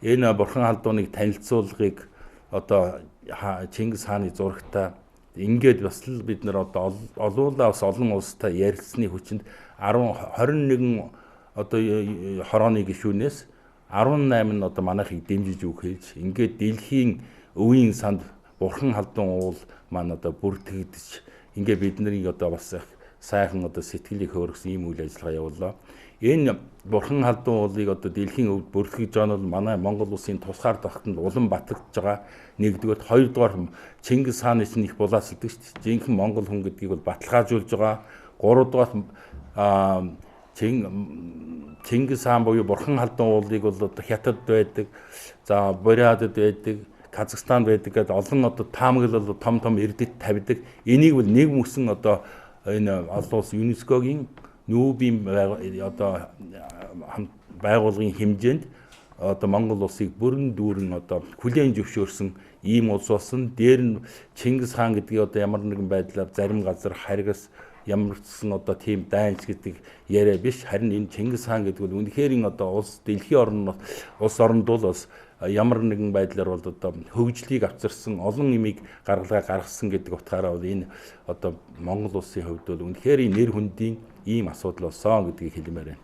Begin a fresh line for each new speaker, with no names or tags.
Энэ бурхан халууныг танилцуулгыг одоо Чингис хааны зурагтай ингээд бас л бид нар одоо олуулаа бас олон улстай ярилцсны хүчинд 21 одоо хорооны гишүүнээс 18 нь одоо манайхыг дэмжиж өгөхөж ингээд дэлхийн өвийн санд бурхан халуун уул маань одоо бүртгэгдэж ингээд биднийг одоо бас сайхан одоо сэтгэлийг хөөргсөн ийм үйл ажиллагаа явууллаа. Энэ бурхан халуун уулыг одоо дэлхийн өвд бүртгэж байгаа нь манай Монгол улсын тусгаар тогтнод улам батлагдж байгаа. Нэгдүгээр, хоёрдугаар Чингис хааны чинь их булаацалдаг шүү дээ. Жинхэнэ Монгол хүн гэдгийг бол баталгаажуулж байгаа. Гуравдугаар Чингис хаан буюу бурхан халуун уулыг бол одоо Хятад байдаг, за Бурятад байдаг, Казахстан байдаг гэдэг олон одоо таамаглал том эрдэт тавьдаг. Энийг бол нэг мөсөн одоо энэ олон улс ЮНЕСКОгийн нүүбийн одоо байгууллагын хэмжээнд одоо Монгол улсыг бүрэн дүүрэн одоо хүлээн зөвшөөрсөн ийм улс болсон. Дээр нь Чингис хаан гэдгийг одоо ямар нэгэн байдлаар зарим газар харгас ямарчсан одоо тийм дайнч гэдэг яриа биш, харин энэ Чингис хаан гэдэг бол үнэхээр одоо улс дэлхийн улс оронд бол бас ямар нэгэн байдлаар бол одоо хөгжлийг авчирсан олон имийг гаргасан гэдэг утгаараа бол энэ одоо Монгол улсын хувьд бол үнэхээр нэр хүндийн ийм асуудал болсон гэдгийг хэлмээр байна.